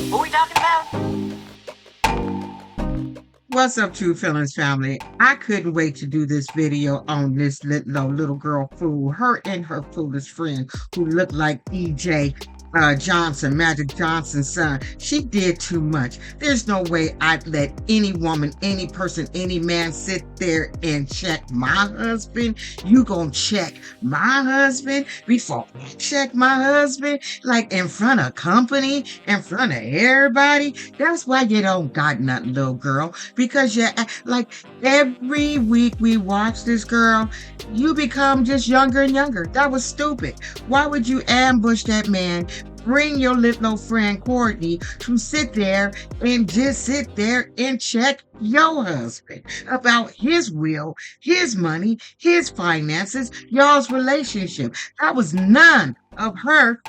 What we talking about? What's up, True Feelings family? I couldn't wait to do this video on this little girl fool, her and her foolish friend who looked like EJ Johnson, Magic Johnson's son. She did too much. There's no way I'd let any woman, any person, any man sit there and check my husband. You gonna check my husband before I check my husband? Like in front of company, in front of everybody? That's why you don't got nothing, little girl. Because you like every week we watch this girl, you become just younger and younger. That was stupid. Why would you ambush that man? Bring your little friend Courtney to sit there and just sit there and check your husband about his will, his money, his finances, y'all's relationship. That was none of her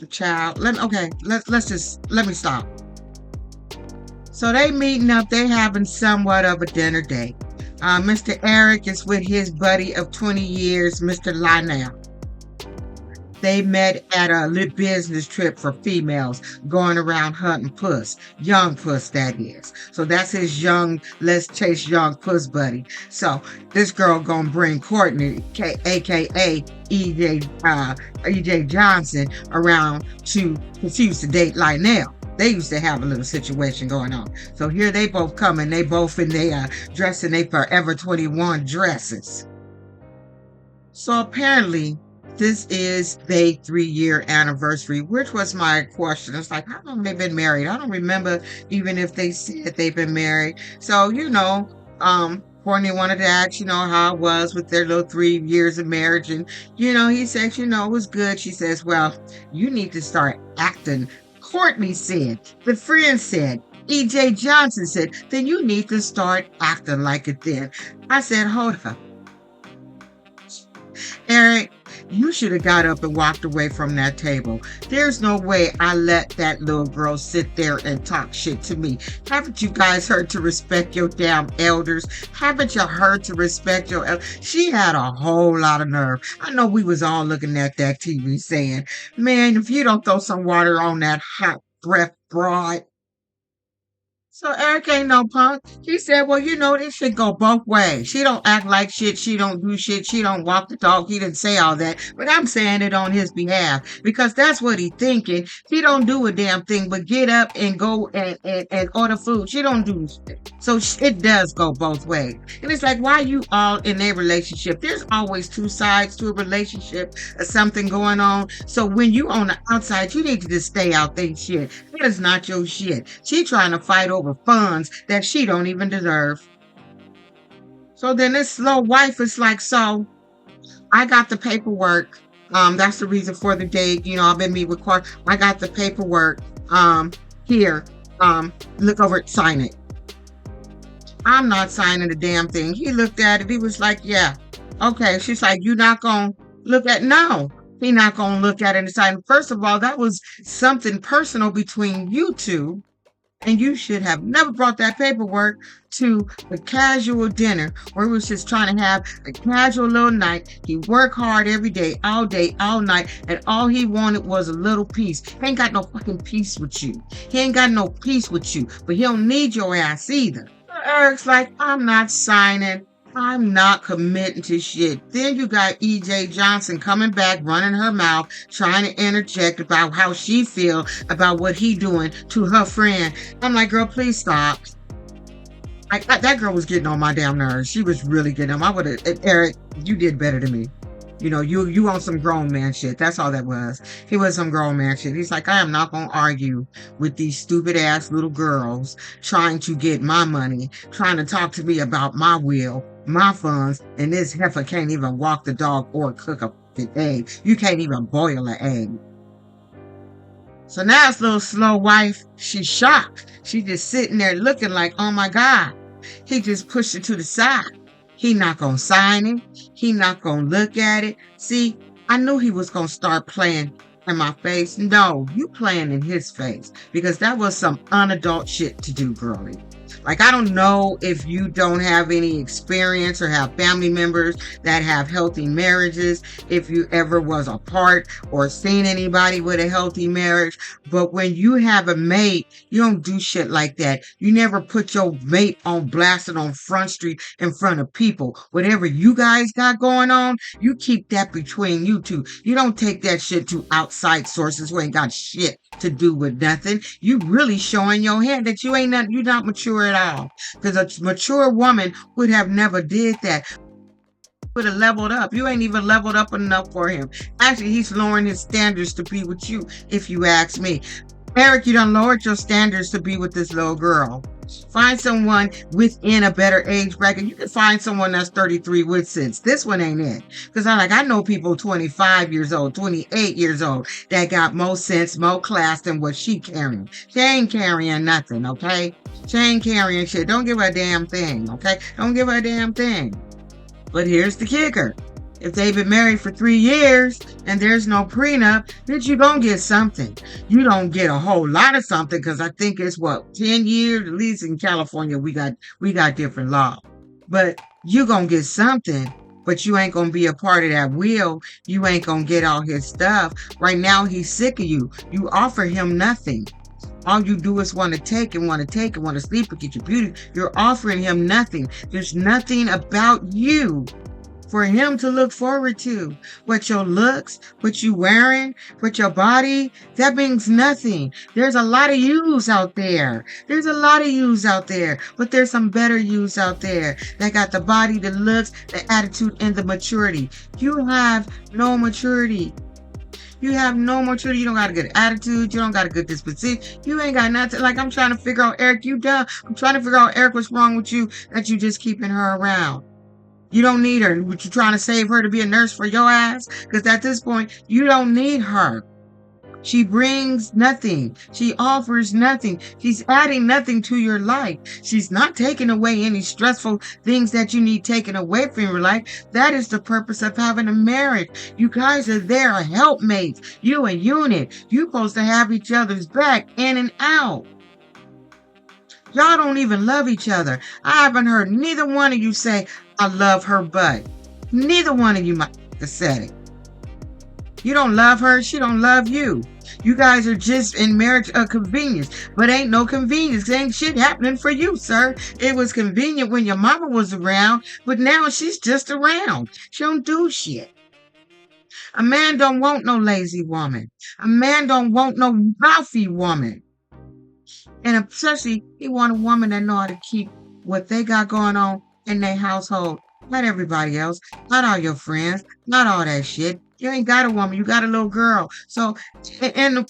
child. Let me stop. So they meeting up, they having somewhat of a dinner date. Mr. Eric is with his buddy of 20 years, Mr. Lionel. They met at a lit business trip for females going around hunting puss. Young puss, that is. So that's his young, let's chase young puss buddy. So this girl gonna bring Courtney, aka EJ Johnson, around because she used to date Lionel. They used to have a little situation going on. So here they both come and they both in their dressing their Forever 21 dresses. So apparently, this is their 3-year anniversary, which was my question. It's like, how long they been married? I don't remember even if they said they've been married. So, Courtney wanted to ask, how it was with their little 3 years of marriage. And, he said, it was good. She says, well, you need to start acting. Courtney said, the friend said, EJ Johnson said, then you need to start acting like it then. I said, hold up. Eric, you should have got up and walked away from that table. There's no way I let that little girl sit there and talk shit to me. Haven't you guys heard to respect your damn elders? Haven't you heard to respect your elders? She had a whole lot of nerve. I know we was all looking at that TV saying, man, if you don't throw some water on that hot breath broad. So Eric ain't no punk. He said, well, this should go both ways. She don't act like shit. She don't do shit. She don't walk the dog. He didn't say all that, but I'm saying it on his behalf because that's what he thinking. She don't do a damn thing but get up and go and order food. She don't do shit. So it does go both ways. And it's like, why you all in a relationship? There's always two sides to a relationship or something going on. So when you on the outside, you need to just stay out there shit. That is not your shit. She trying to fight over funds that she don't even deserve. So then this slow wife is like, so I got the paperwork. That's the reason for the date. I've been meeting with Clark. I got the paperwork. Here. Look over it, sign it. I'm not signing the damn thing. He looked at it. He was like, yeah. Okay. She's like, you not gonna look at no. He not gonna look at it and sign. First of all, that was something personal between you two. And you should have never brought that paperwork to a casual dinner where he was just trying to have a casual little night. He worked hard every day, all night, and all he wanted was a little peace. He ain't got no fucking peace with you. He ain't got no peace with you, but he don't need your ass either. So Eric's like, I'm not signing. I'm not committing to shit. Then you got EJ Johnson coming back, running her mouth, trying to interject about how she feel about what he doing to her friend. I'm like, girl, please stop. That girl was getting on my damn nerves. She was really getting on. I would have, Eric, you did better than me. You on some grown man shit. That's all that was. He was some grown man shit. He's like, I am not going to argue with these stupid ass little girls trying to get my money, trying to talk to me about my will, my funds, and this heifer can't even walk the dog or cook a egg. You can't even boil an egg. So now this little slow wife, she's shocked. She's just sitting there looking like, oh my God. He just pushed it to the side. He not going to sign it. He not going to look at it. See, I knew he was going to start playing in my face. No, you playing in his face because that was some unadult shit to do, girlie. Like, I don't know if you don't have any experience or have family members that have healthy marriages, if you ever was a part or seen anybody with a healthy marriage, but when you have a mate, you don't do shit like that. You never put your mate on blasting on Front Street in front of people. Whatever you guys got going on, you keep that between you two. You don't take that shit to outside sources who ain't got shit to do with nothing. You really showing your hand that you're not mature at all. Because a mature woman would have never did that. Would have leveled up. You ain't even leveled up enough for him. Actually, he's lowering his standards to be with you, if you ask me. Eric, you done lowered your standards to be with this little girl. Find someone within a better age bracket. You can find someone that's 33 with sense. This one ain't it. Because I know people 25 years old, 28 years old that got more sense, more class than what she carrying. She ain't carrying nothing, okay? She ain't carrying shit. Don't give her a damn thing, okay? Don't give her a damn thing. But here's the kicker. If they've been married for 3 years and there's no prenup, then you gonna get something. You don't get a whole lot of something because I think it's 10 years, at least in California, we got different law. But you gonna get something, but you ain't gonna be a part of that will. You ain't gonna get all his stuff. Right now, he's sick of you. You offer him nothing. All you do is want to take and want to sleep and get your beauty. You're offering him nothing. There's nothing about you for him to look forward to. What your looks, what you wearing, what your body, that means nothing. There's a lot of yous out there. There's a lot of yous out there, but there's some better yous out there that got the body, the looks, the attitude, and the maturity. You have no maturity. You have no maturity. You don't got a good attitude. You don't got a good disposition. You ain't got nothing. Like, I'm trying to figure out, Eric, you dumb. I'm trying to figure out, Eric, what's wrong with you that you just keeping her around. You don't need her. But you're trying to save her to be a nurse for your ass? Because at this point, you don't need her. She brings nothing. She offers nothing. She's adding nothing to your life. She's not taking away any stressful things that you need taken away from your life. That is the purpose of having a marriage. You guys are there, helpmates. You a unit. You're supposed to have each other's back in and out. Y'all don't even love each other. I haven't heard neither one of you say, I love her butt. Neither one of you might have said it. You don't love her, she don't love you. You guys are just in marriage of convenience, but ain't no convenience. Ain't shit happening for you, sir. It was convenient when your mama was around, but now she's just around. She don't do shit. A man don't want no lazy woman. A man don't want no mouthy woman. And especially, he want a woman that know how to keep what they got going on in their household. Not everybody else, not all your friends, not all that shit. You ain't got a woman, you got a little girl. So, and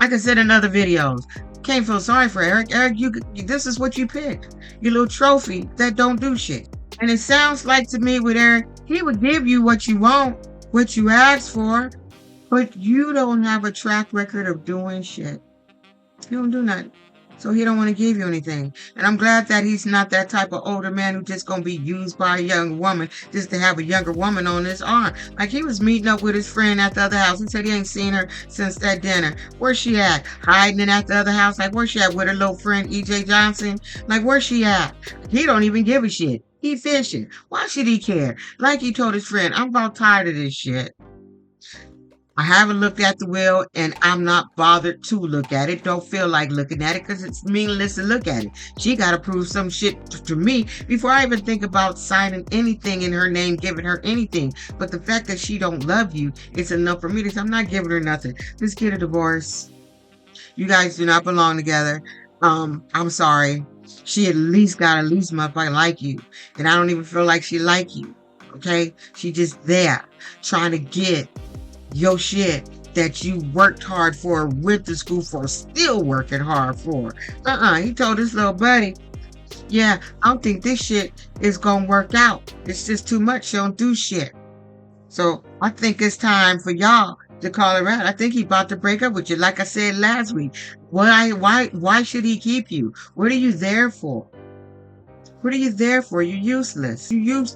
like I said in other videos, can't feel sorry for Eric. Eric, this is what you picked. Your little trophy that don't do shit. And it sounds like to me with Eric, he would give you what you want, what you ask for, but you don't have a track record of doing shit. You don't do nothing. So he don't want to give you anything. And I'm glad that he's not that type of older man who's just going to be used by a young woman just to have a younger woman on his arm. Like, he was meeting up with his friend at the other house. He said he ain't seen her since that dinner. Where's she at? Hiding in at the other house? Like, where's she at with her little friend E.J. Johnson? Like, where's she at? He don't even give a shit. He fishing. Why should he care? Like he told his friend, I'm about tired of this shit. I haven't looked at the will, and I'm not bothered to look at it. Don't feel like looking at it because it's meaningless to look at it. She got to prove some shit to me before I even think about signing anything in her name, giving her anything. But the fact that she don't love you, it's enough for me to say, I'm not giving her nothing. Let's get a divorce. You guys do not belong together. I'm sorry. She at least got motherfucking like you. And I don't even feel like she like you. Okay? She just there trying to get your shit that you worked hard for, went to school for, still working hard for. He told his little buddy, yeah, I don't think this shit is gonna work out. It's just too much. She don't do shit. So I think it's time for y'all to call her out. I think he's about to break up with you. Like I said last week, why should he keep you? What are you there for? What are you there for? You're useless. You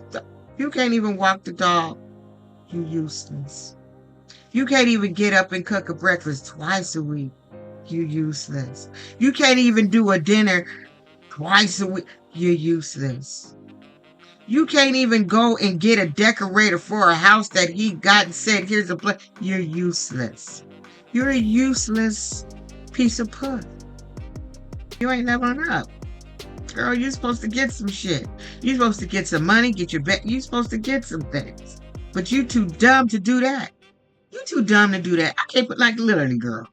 can't even walk the dog. You useless. You can't even get up and cook a breakfast twice a week. You useless. You can't even do a dinner twice a week. You're useless. You can't even go and get a decorator for a house that he got and said, here's a place. You're useless. You're a useless piece of puss. You ain't leveling up. Girl, you're supposed to get some shit. You're supposed to get some money, get your bet. You're supposed to get some things. But you too dumb to do that. You too dumb to do that. I can't put like literally, girl.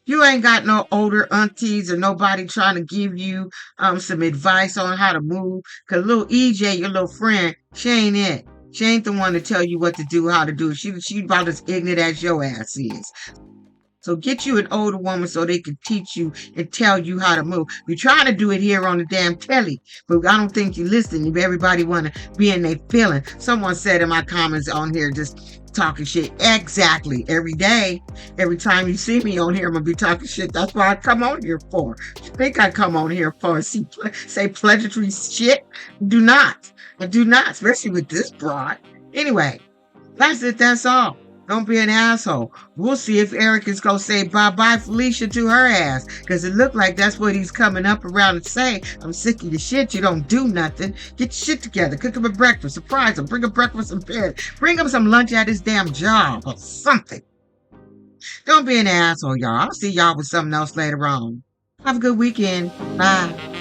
You ain't got no older aunties or nobody trying to give you some advice on how to move. Cause little EJ, your little friend, she ain't it. She ain't the one to tell you what to do, how to do it. She about as ignorant as your ass is. So get you an older woman so they can teach you and tell you how to move. We're trying to do it here on the damn telly, but I don't think you listen. If everybody want to be in their feeling. Someone said in my comments on here, just talking shit. Exactly. Every day, every time you see me on here, I'm going to be talking shit. That's what I come on here for. You think I come on here for say pleasantry shit? Do not. I do not, especially with this broad. Anyway, that's it. That's all. Don't be an asshole. We'll see if Eric is going to say bye-bye Felicia to her ass. Because it looked like that's what he's coming up around to say. I'm sick of your shit. You don't do nothing. Get your shit together. Cook him a breakfast. Surprise him. Bring him breakfast in bed. Bring him some lunch at his damn job or something. Don't be an asshole, y'all. I'll see y'all with something else later on. Have a good weekend. Bye.